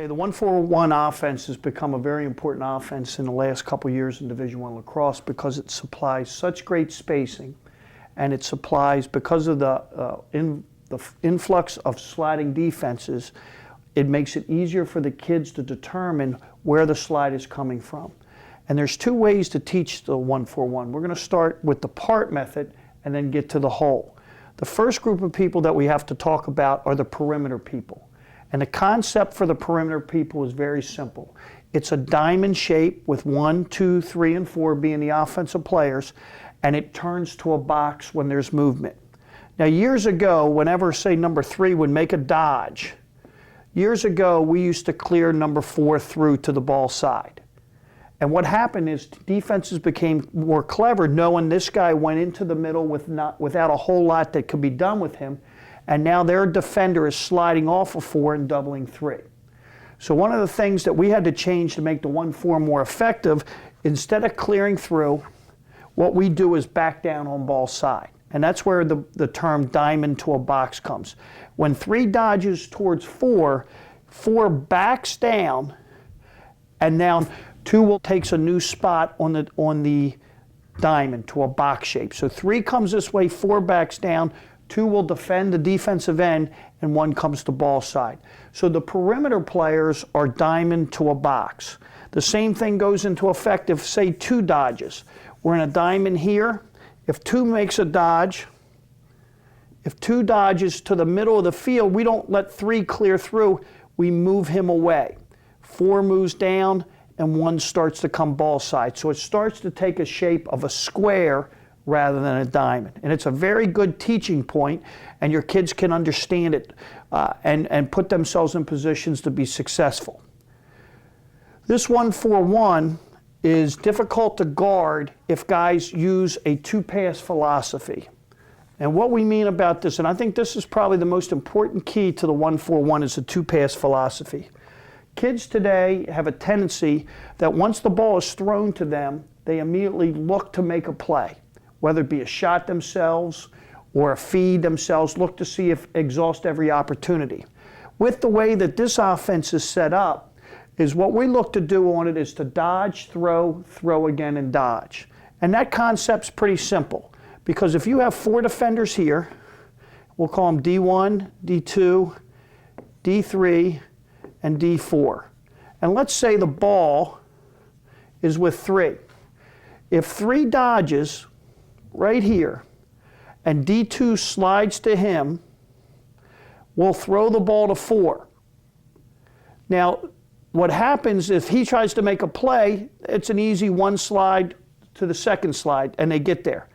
Okay, the 1-4-1 offense has become a very important offense in the last couple of years in Division I lacrosse because it supplies such great spacing, and it supplies, because of the influx of sliding defenses, it makes it easier for the kids to determine where the slide is coming from. And there's two ways to teach the 1-4-1. We're going to start with the part method and then get to the whole. The first group of people that we have to talk about are the perimeter people. And the concept for the perimeter people is very simple. It's a diamond shape with 1, 2, 3, and 4 being the offensive players, and it turns to a box when there's movement. Now, years ago, whenever, say, number 3 would make a dodge, years ago, we used to clear number 4 through to the ball side. And what happened is defenses became more clever, knowing this guy went into the middle without a whole lot that could be done with him, and now their defender is sliding off of 4 and doubling 3. So one of the things that we had to change to make the 1-4 more effective, instead of clearing through, what we do is back down on ball side. And that's where the term diamond to a box comes. When 3 dodges towards 4, 4 backs down, and now 2 takes a new spot on the diamond to a box shape. So 3 comes this way, 4 backs down, 2 will defend the defensive end, and 1 comes to ball side. So the perimeter players are diamond to a box. The same thing goes into effect if, say, 2 dodges. We're in a diamond here. If 2 makes a dodge, if 2 dodges to the middle of the field, we don't let 3 clear through, we move him away. 4 moves down, and 1 starts to come ball side. So it starts to take a shape of a square rather than a diamond. And it's a very good teaching point, and your kids can understand it and put themselves in positions to be successful. This 1-4-1 is difficult to guard if guys use a 2-pass philosophy. And what we mean about this, and I think this is probably the most important key to the 1-4-1, is a 2-pass philosophy. Kids today have a tendency that once the ball is thrown to them, they immediately look to make a play, whether it be a shot themselves or a feed themselves, look to see if exhaust every opportunity. With the way that this offense is set up, is what we look to do on it is to dodge, throw, throw again, and dodge. And that concept's pretty simple, because if you have 4 defenders here, we'll call them D1, D2, D3, and D4. And let's say the ball is with 3. If 3 dodges right here and D2 slides to him, we'll throw the ball to 4. Now, what happens if he tries to make a play, it's an easy 1 slide to the 2nd slide, and they get there.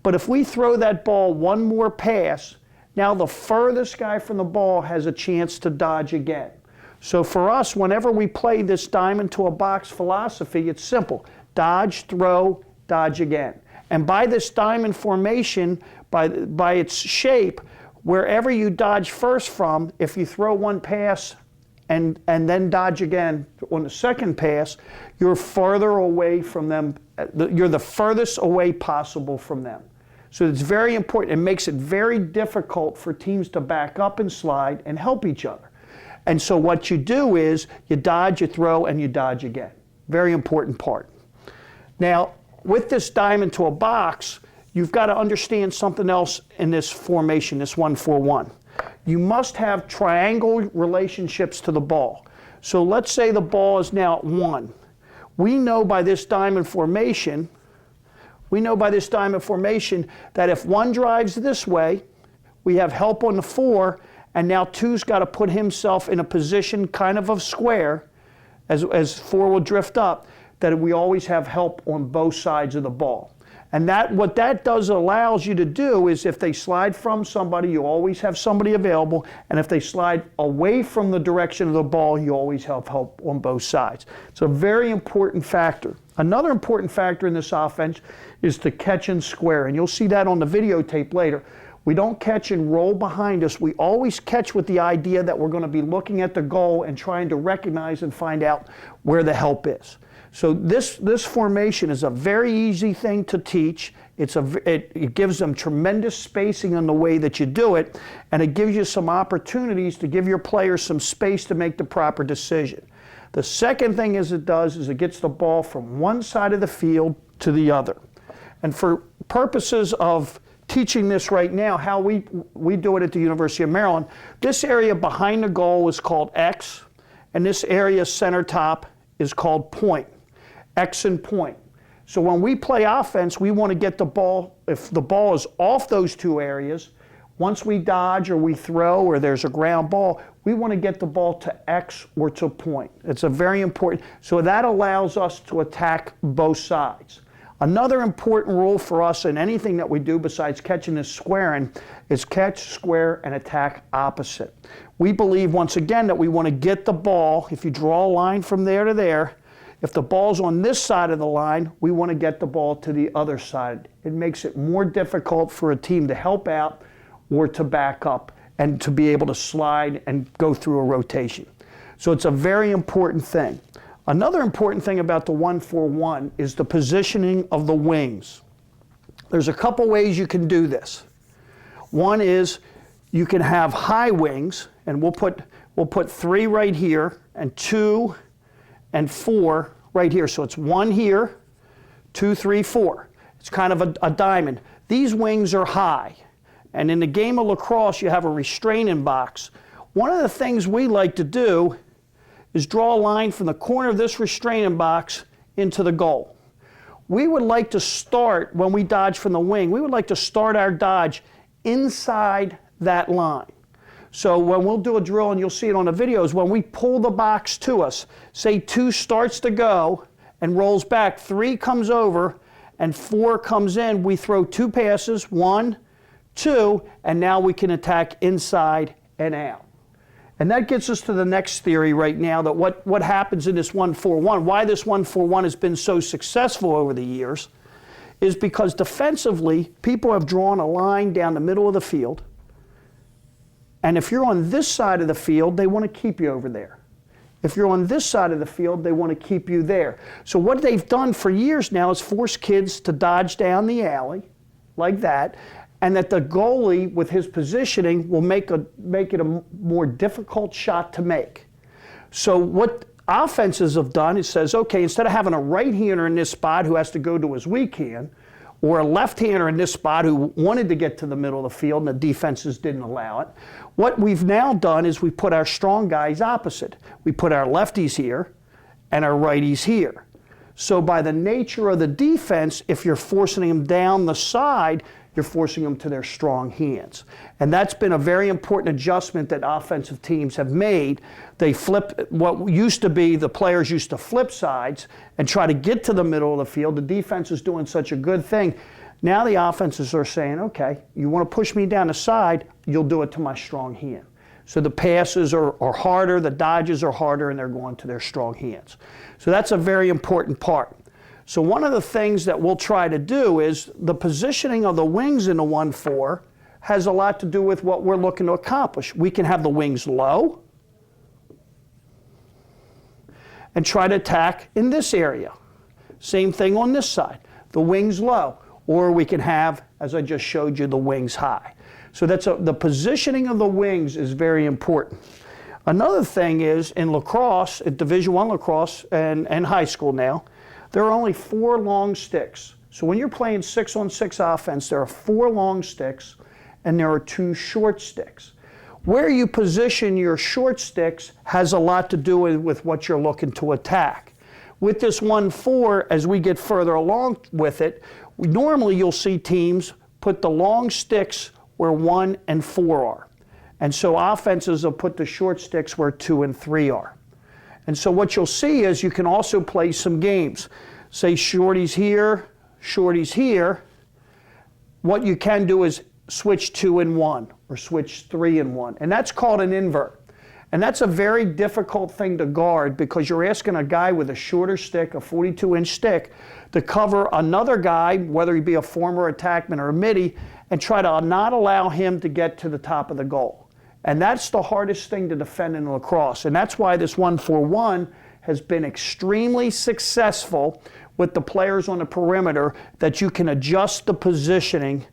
But if we throw that ball 1 more pass, now the furthest guy from the ball has a chance to dodge again. So for us, whenever we play this diamond to a box philosophy, it's simple. Dodge, throw, dodge again. And by this diamond formation, by its shape, wherever you dodge first from, if you throw 1 pass and then dodge again on the 2nd pass, you're farther away from them. You're the furthest away possible from them. So it's very important. It makes it very difficult for teams to back up and slide and help each other. And so what you do is you dodge, you throw, and you dodge again. Very important part. Now, with this diamond to a box, you've got to understand something else in this formation, this 1-4-1. You must have triangle relationships to the ball. So let's say the ball is now at 1. We know by this diamond formation that if 1 drives this way, we have help on the 4, and now 2's got to put himself in a position kind of a square, as 4 will drift up, that we always have help on both sides of the ball. And what that does allows you to do is if they slide from somebody, you always have somebody available, and if they slide away from the direction of the ball, you always have help on both sides. It's a very important factor. Another important factor in this offense is to catch and square, and you'll see that on the videotape later. We don't catch and roll behind us. We always catch with the idea that we're going to be looking at the goal and trying to recognize and find out where the help is. So this formation is a very easy thing to teach. It gives them tremendous spacing on the way that you do it, and it gives you some opportunities to give your players some space to make the proper decision. The second thing it does is it gets the ball from one side of the field to the other. And for purposes of teaching this right now, how we do it at the University of Maryland, this area behind the goal is called X, and this area center top is called point, X and point. So when we play offense, we want to get the ball, if the ball is off those two areas, once we dodge or we throw or there's a ground ball, we want to get the ball to X or to point. It's a very important, so that allows us to attack both sides. Another important rule for us in anything that we do besides catching and squaring is catch, square, and attack opposite. We believe, once again, that we want to get the ball, if you draw a line from there to there, if the ball's on this side of the line, we want to get the ball to the other side. It makes it more difficult for a team to help out or to back up and to be able to slide and go through a rotation. So it's a very important thing. Another important thing about the 1-4-1 is the positioning of the wings. There's a couple ways you can do this. One is you can have high wings, and we'll put 3 right here and 2 and 4 right here. So it's 1 here, 2, 3, 4. It's kind of a diamond. These wings are high. And in the game of lacrosse, you have a restraining box. One of the things we like to do is draw a line from the corner of this restraining box into the goal. We would like to start, when we dodge from the wing, we would like to start our dodge inside that line. So when we'll do a drill, and you'll see it on the videos, when we pull the box to us, say 2 starts to go and rolls back, 3 comes over, and 4 comes in, we throw 2 passes, 1, 2, and now we can attack inside and out. And that gets us to the next theory right now, that what happens in this 1-4-1, why this 1-4-1 has been so successful over the years, is because defensively, people have drawn a line down the middle of the field, and if you're on this side of the field, they want to keep you over there. If you're on this side of the field, they want to keep you there. So what they've done for years now is force kids to dodge down the alley, like that, and that the goalie, with his positioning, will make it a more difficult shot to make. So what offenses have done is says, okay, instead of having a right-hander in this spot who has to go to his weak hand, or a left-hander in this spot who wanted to get to the middle of the field and the defenses didn't allow it, what we've now done is we put our strong guys opposite. We put our lefties here and our righties here. So by the nature of the defense, if you're forcing them down the side, you're forcing them to their strong hands. And that's been a very important adjustment that offensive teams have made. They flip, what used to be, the players used to flip sides and try to get to the middle of the field. The defense is doing such a good thing. Now the offenses are saying, okay, you want to push me down the side, you'll do it to my strong hand. So the passes are harder, the dodges are harder, and they're going to their strong hands. So that's a very important part. So one of the things that we'll try to do is the positioning of the wings in the 1-4 has a lot to do with what we're looking to accomplish. We can have the wings low and try to attack in this area. Same thing on this side, the wings low. Or we can have, as I just showed you, the wings high. So the positioning of the wings is very important. Another thing is in lacrosse, at Division I lacrosse and high school now, there are only 4 long sticks. So when you're playing 6-on-6 offense, there are 4 long sticks and there are 2 short sticks. Where you position your short sticks has a lot to do with what you're looking to attack. With this 1-4, as we get further along with it, normally you'll see teams put the long sticks where 1 and 4 are. And so offenses will put the short sticks where 2 and 3 are. And so what you'll see is you can also play some games. Say shorties here, shorties here. What you can do is switch 2 and 1 or switch 3 and 1. And that's called an invert. And that's a very difficult thing to guard because you're asking a guy with a shorter stick, a 42-inch stick, to cover another guy, whether he be a former attackman or a midi, and try to not allow him to get to the top of the goal. And that's the hardest thing to defend in lacrosse. And that's why this 1-4-1 has been extremely successful with the players on the perimeter, that you can adjust the positioning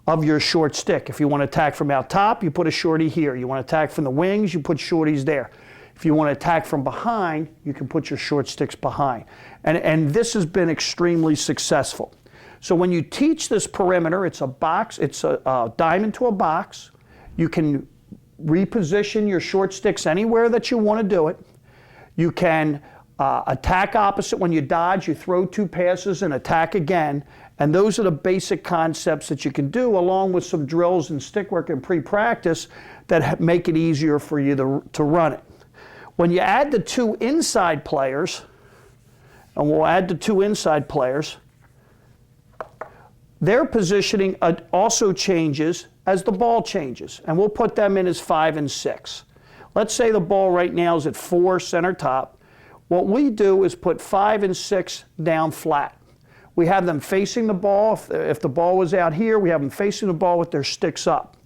of your short stick. If you want to attack from out top, you put a shorty here. You want to attack from the wings, you put shorties there. If you want to attack from behind, you can put your short sticks behind. And this has been extremely successful. So when you teach this perimeter, it's a box, it's a diamond to a box. You can reposition your short sticks anywhere that you want to do it. You can attack opposite. When you dodge, you throw 2 passes and attack again. And those are the basic concepts that you can do, along with some drills and stick work and pre-practice that make it easier for you to run it. When you add the 2 inside players, and we'll add the 2 inside players, their positioning also changes as the ball changes. And we'll put them in as 5 and 6. Let's say the ball right now is at 4 center top. What we do is put 5 and 6 down flat. We have them facing the ball. If the ball was out here, we have them facing the ball with their sticks up.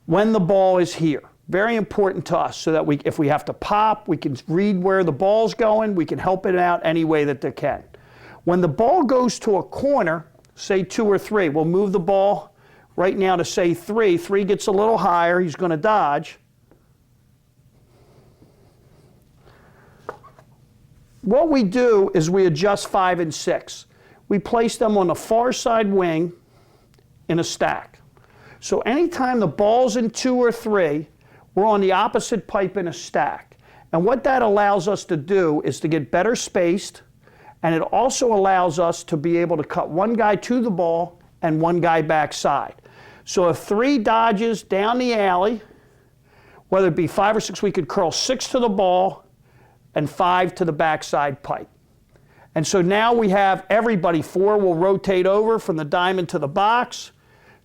When the ball is here, very important to us, so that if we have to pop, we can read where the ball's going, we can help it out any way that they can. When the ball goes to a corner, say 2 or 3, we'll move the ball right now to say 3. 3 gets a little higher, he's going to dodge. What we do is we adjust 5 and 6. We place them on the far side wing in a stack. So anytime the ball's in 2 or 3, we're on the opposite pipe in a stack. And what that allows us to do is to get better spaced, and it also allows us to be able to cut one guy to the ball and one guy backside. So if 3 dodges down the alley, whether it be 5 or 6, we could curl 6 to the ball and 5 to the backside pipe. And so now we have everybody. 4 will rotate over from the diamond to the box,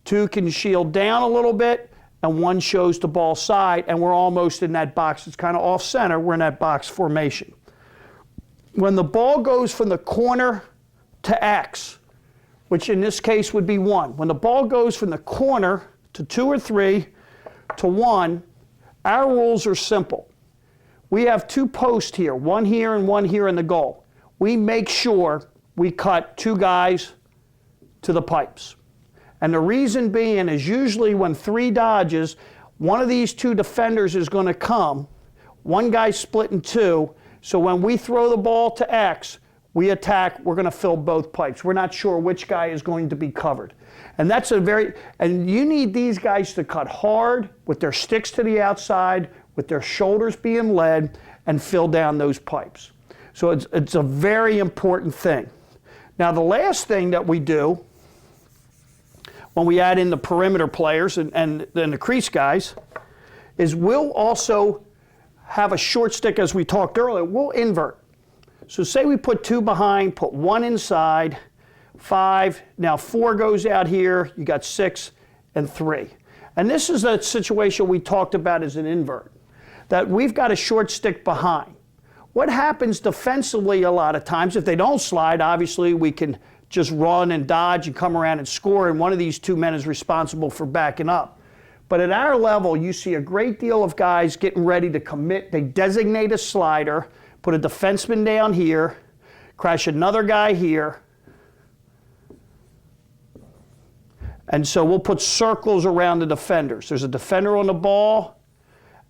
2 can shield down a little bit, and 1 shows the ball side, and we're almost in that box. It's kind of off center, we're in that box formation. When the ball goes from the corner to X, which in this case would be 1, when the ball goes from the corner to 2 or 3 to 1, our rules are simple. We have 2 posts here, 1 here and 1 here in the goal. We make sure we cut 2 guys to the pipes. And the reason being is usually when 3 dodges, one of these 2 defenders is going to come, 1 guy split in 2, so when we throw the ball to X, we attack, we're going to fill both pipes. We're not sure which guy is going to be covered. And that's and you need these guys to cut hard with their sticks to the outside, with their shoulders being led, and fill down those pipes. So it's a very important thing. Now the last thing that we do when we add in the perimeter players and the crease guys is we'll also have a short stick, as we talked earlier, we'll invert. So say we put 2 behind, put 1 inside, 5, now 4 goes out here, you got 6 and 3. And this is a situation we talked about as an invert, that we've got a short stick behind. What happens defensively a lot of times, if they don't slide, obviously we can just run and dodge and come around and score, and one of these 2 men is responsible for backing up. But at our level, you see a great deal of guys getting ready to commit. They designate a slider, put a defenseman down here, crash another guy here, and so we'll put circles around the defenders. There's a defender on the ball,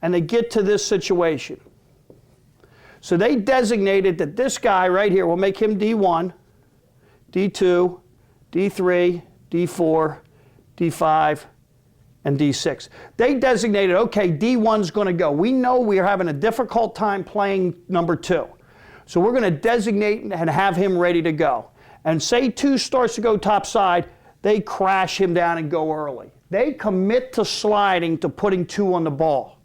and they get to this situation. So they designated that this guy right here, we'll make him D1, D2, D3, D4, D5, and D6. They designated, okay, D1's going to go. We know we're having a difficult time playing number 2. So we're going to designate and have him ready to go. And say 2 starts to go top side, they crash him down and go early. They commit to sliding to putting 2 on the ball.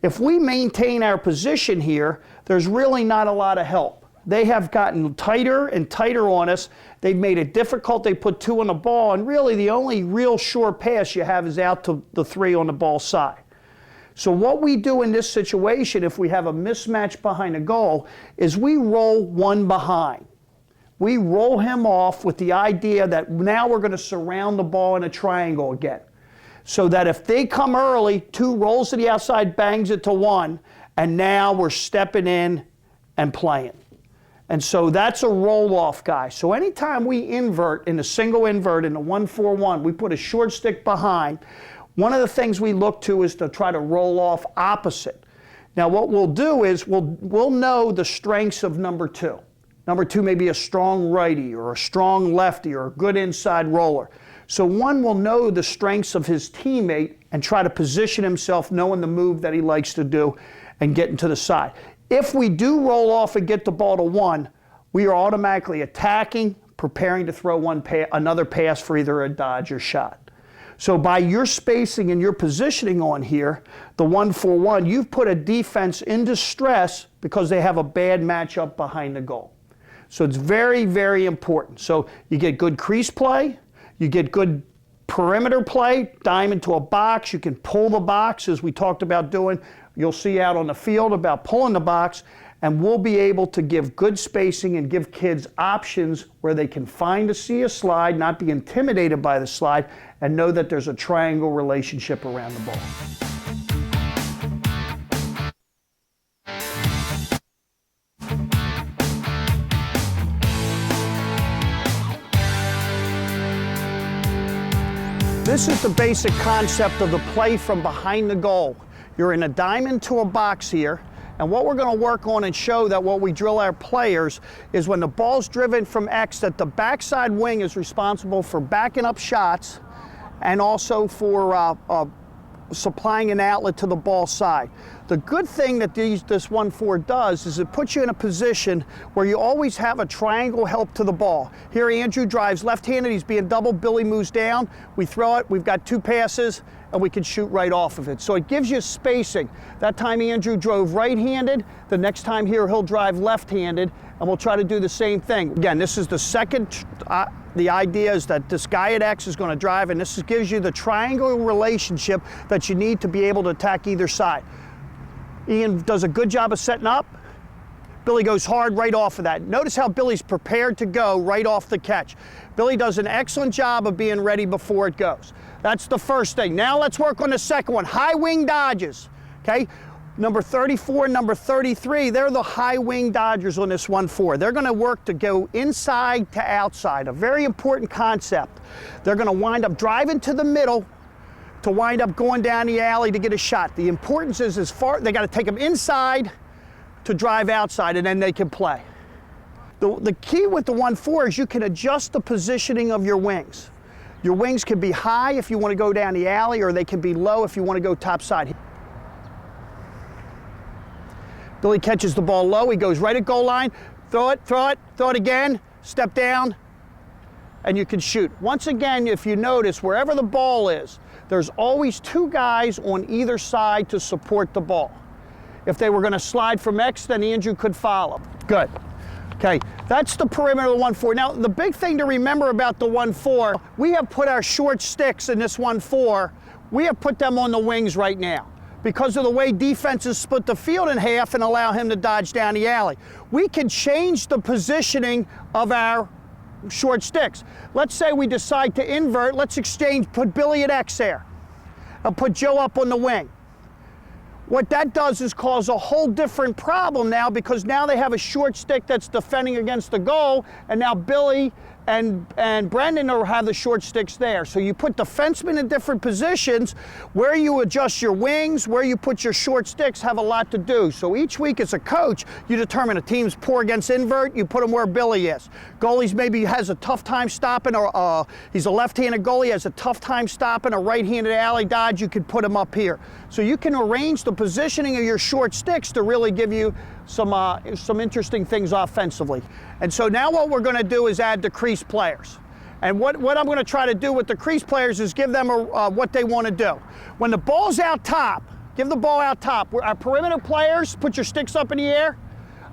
If we maintain our position here, there's really not a lot of help. They have gotten tighter and tighter on us. They've made it difficult. They put 2 on the ball, and really the only real sure pass you have is out to the 3 on the ball side. So what we do in this situation, if we have a mismatch behind a goal, is we roll 1 behind. We roll him off with the idea that now we're going to surround the ball in a triangle again. So that if they come early, 2 rolls to the outside, bangs it to 1, and now we're stepping in and playing. And so that's a roll-off guy. So anytime we invert in a single invert in a 1-4-1, we put a short stick behind. One of the things we look to is to try to roll off opposite. Now what we'll do is we'll know the strengths of number 2. Number 2 may be a strong righty or a strong lefty or a good inside roller. So one will know the strengths of his teammate and try to position himself knowing the move that he likes to do and getting to the side. If we do roll off and get the ball to 1, we are automatically attacking, preparing to throw another pass for either a dodge or shot. So by your spacing and your positioning on here, the 1-4-1, you've put a defense into stress because they have a bad matchup behind the goal. So it's very, very important. So you get good crease play, you get good perimeter play, dime into a box, you can pull the box as we talked about doing. You'll see out on the field about pulling the box, and we'll be able to give good spacing and give kids options where they can see a slide, not be intimidated by the slide, and know that there's a triangle relationship around the ball. This is the basic concept of the play from behind the goal. You're in a diamond to a box here, and what we're going to work on and show that what we drill our players is when the ball's driven from X, that the backside wing is responsible for backing up shots and also for supplying an outlet to the ball side. The good thing that this 1-4 does is it puts you in a position where you always have a triangle help to the ball. Here Andrew drives left-handed, he's being doubled, Billy moves down, we throw it, we've got 2 passes, and we can shoot right off of it. So it gives you spacing. That time Andrew drove right-handed, the next time here he'll drive left-handed, and we'll try to do the same thing. Again, this is the second, the idea is that this guy at X is going to drive, and this gives you the triangle relationship that you need to be able to attack either side. Ian does a good job of setting up. Billy goes hard right off of that. Notice how Billy's prepared to go right off the catch. Billy does an excellent job of being ready before it goes. That's the first thing. Now let's work on the second one, high wing dodges, okay? Number 34 and number 33, they're the high wing dodgers on this 1-4. They're gonna work to go inside to outside, a very important concept. They're gonna wind up driving to the middle to wind up going down the alley to get a shot. The importance is they gotta take them inside to drive outside, and then they can play. The key with the 1-4 is you can adjust the positioning of your wings. Your wings can be high if you want to go down the alley, or they can be low if you want to go top side. Billy catches the ball low, he goes right at goal line, throw it again, step down, and you can shoot. Once again, if you notice, wherever the ball is, there's always 2 guys on either side to support the ball. If they were going to slide from X, then Andrew could follow. Good. Okay, that's the perimeter of the 1-4. Now, the big thing to remember about the 1-4, we have put our short sticks in this 1-4, we have put them on the wings right now because of the way defenses split the field in half and allow him to dodge down the alley. We can change the positioning of our short sticks. Let's say we decide to invert, let's exchange, put Billy at X there, and put Joe up on the wing. What that does is cause a whole different problem now, because now they have a short stick that's defending against the goal, and now Billy and Brendan will have the short sticks there. So you put defensemen in different positions. Where you adjust your wings, where you put your short sticks have a lot to do. So each week as a coach, you determine a team's poor against invert, you put them where Billy is. Goalies maybe has a tough time stopping, or he's a left-handed goalie, has a tough time stopping a right-handed alley dodge, you could put him up here. So you can arrange the positioning of your short sticks to really give you some interesting things offensively. And so now what we're going to do is add the crease players. And what I'm going to try to do with the crease players is give them what they want to do. When the ball's out top, give the ball out top. Our perimeter players, put your sticks up in the air.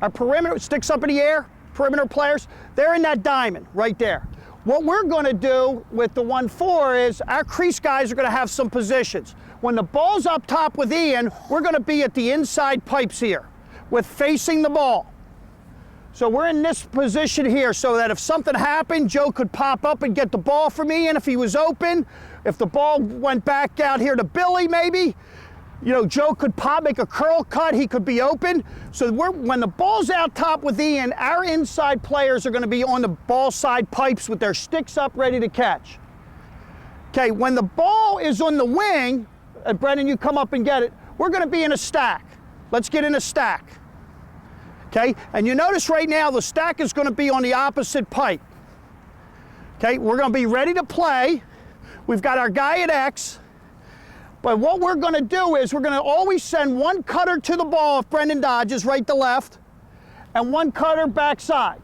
Our perimeter, sticks up in the air, perimeter players, they're in that diamond right there. What we're going to do with the 1-4 is our crease guys are going to have some positions. When the ball's up top with Ian, we're going to be at the inside pipes here with facing the ball. So we're in this position here so that if something happened, Joe could pop up and get the ball from Ian if he was open. If the ball went back out here to Billy maybe, You know, Joe could make a curl cut, he could be open. So when the ball's out top with Ian, our inside players are gonna be on the ball side pipes with their sticks up ready to catch. Okay, when the ball is on the wing, Brendan, you come up and get it, we're gonna be in a stack. Let's get in a stack. Okay, and you notice right now the stack is gonna be on the opposite pipe. Okay, we're gonna be ready to play. We've got our guy at X, but what we're gonna do is we're gonna always send one cutter to the ball if Brendan dodges right to left, and one cutter backside,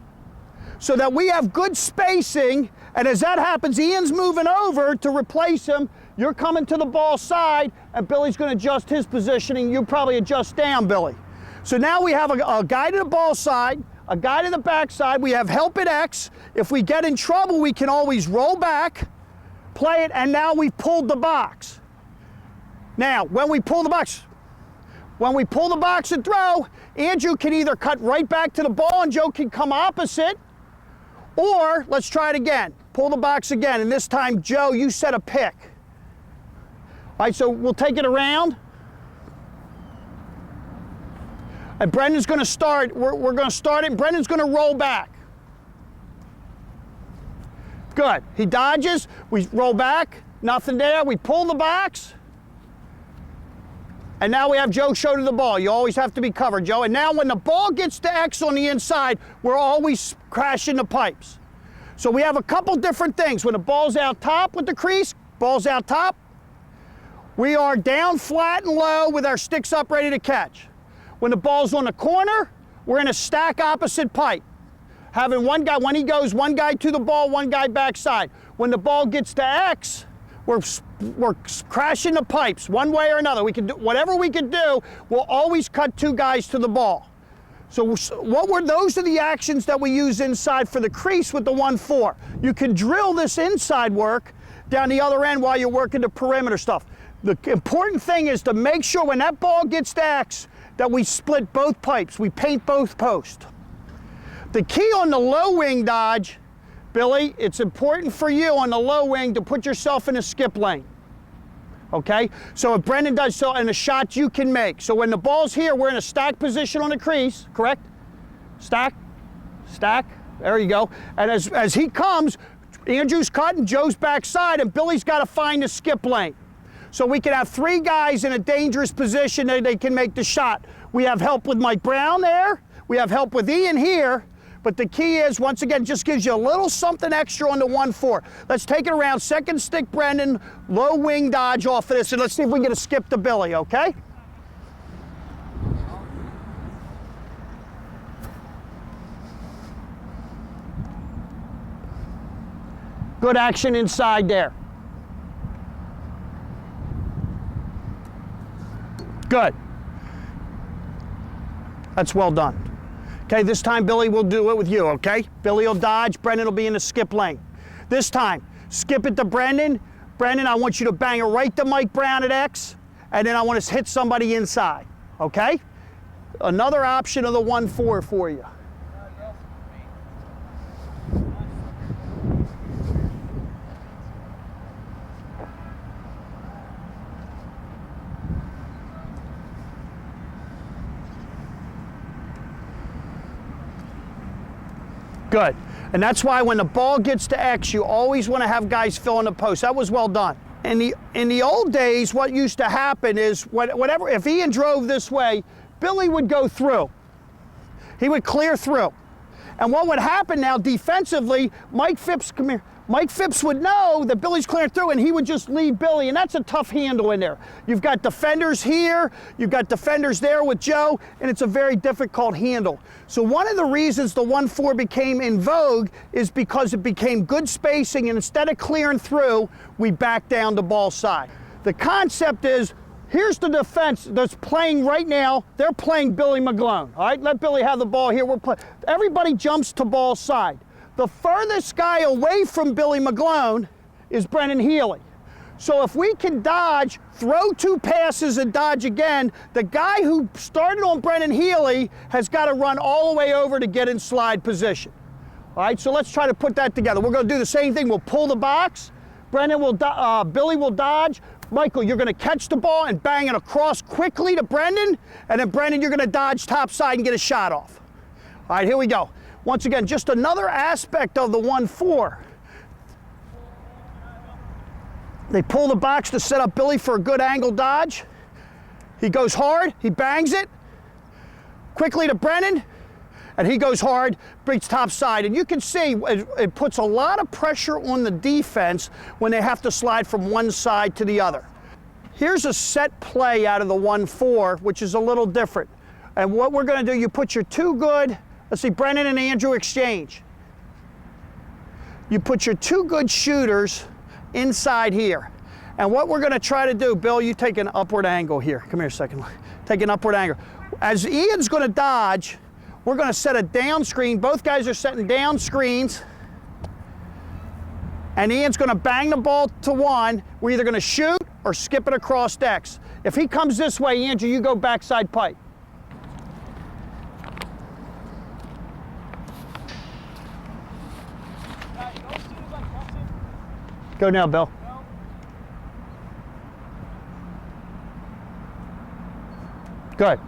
so that we have good spacing, and as that happens, Ian's moving over to replace him, you're coming to the ball side, and Billy's gonna adjust his positioning, you probably adjust down, Billy. So now we have a guy to the ball side, a guy to the backside, we have help at X. If we get in trouble, we can always roll back, play it, and now we've pulled the box. Now, when we pull the box and throw, Andrew can either cut right back to the ball and Joe can come opposite, or let's try it again. Pull the box again, and this time, Joe, you set a pick. All right, so we'll take it around. And Brendan's gonna start, we're gonna start it, and Brendan's gonna roll back. Good, he dodges, we roll back, nothing there, we pull the box, and now we have Joe show to the ball. You always have to be covered, Joe. And now when the ball gets to X on the inside, we're always crashing the pipes. So we have a couple different things. When the ball's out top with the crease, ball's out top, we are down flat and low with our sticks up ready to catch. When the ball's on the corner, we're in a stack opposite pipe. Having one guy, when he goes, one guy to the ball, one guy backside. When the ball gets to X, we're crashing the pipes one way or another. We can do whatever we can do, we'll always cut two guys to the ball. So those are the actions that we use inside for the crease with the 1-4. You can drill this inside work down the other end while you're working the perimeter stuff. The important thing is to make sure when that ball gets to X, that we split both pipes, we paint both posts. The key on the low wing dodge, Billy, it's important for you on the low wing to put yourself in a skip lane. Okay? So if Brendan does so, and a shot you can make. So when the ball's here, we're in a stack position on the crease, correct? Stack, stack, there you go. And as he comes, Andrew's cutting, Joe's backside, and Billy's got to find the skip lane. So we can have three guys in a dangerous position that they can make the shot. We have help with Mike Brown there. We have help with Ian here. But the key is, once again, just gives you a little something extra on the 1-4. Let's take it around. Second stick, Brendan. Low wing dodge off of this. And let's see if we can get a skip to Billy, okay? Good action inside there. Good. That's well done. Okay, this time Billy will do it with you, okay? Billy will dodge, Brendan will be in the skip lane. This time, skip it to Brendan. Brendan, I want you to bang it right to Mike Brown at X, and then I want to hit somebody inside, okay? Another option of the 1-4 for you. Good. And that's why when the ball gets to X, you always want to have guys fill in the post. That was well done. In the old days, what used to happen is, if Ian drove this way, Billy would go through. He would clear through. And what would happen now defensively, Mike Phipps, come here. Mike Phipps would know that Billy's clearing through, and he would just leave Billy, and that's a tough handle in there. You've got defenders here, you've got defenders there with Joe, and it's a very difficult handle. So one of the reasons the 1-4 became in vogue is because it became good spacing, and instead of clearing through, we back down the ball side. The concept is, here's the defense that's playing right now. They're playing Billy McGlone, all right? Let Billy have the ball here. Everybody jumps to ball side. The furthest guy away from Billy McGlone is Brendan Healy. So if we can dodge, throw two passes and dodge again, the guy who started on Brendan Healy has got to run all the way over to get in slide position. All right, so let's try to put that together. We're going to do the same thing. We'll pull the box. Billy will dodge. Michael, you're going to catch the ball and bang it across quickly to Brendan, and then Brendan, you're going to dodge top side and get a shot off. All right, here we go. Once again, just another aspect of the 1-4. They pull the box to set up Billy for a good angle dodge. He goes hard, he bangs it, quickly to Brennan, and he goes hard, brings top side. And you can see it puts a lot of pressure on the defense when they have to slide from one side to the other. Here's a set play out of the 1-4, which is a little different. And what we're gonna do, you put your two good, let's see, Brennan and Andrew exchange. You put your two good shooters inside here. And what we're gonna try to do, Bill, you take an upward angle here. Come here a second. Take an upward angle. As Ian's gonna dodge, we're gonna set a down screen. Both guys are setting down screens. And Ian's gonna bang the ball to one. We're either gonna shoot or skip it across decks. If he comes this way, Andrew, you go backside pipe. Go now, Bill. Good.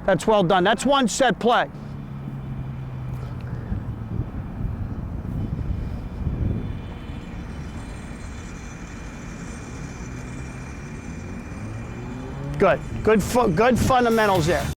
That's well done. That's one set play. Good. Good fundamentals there.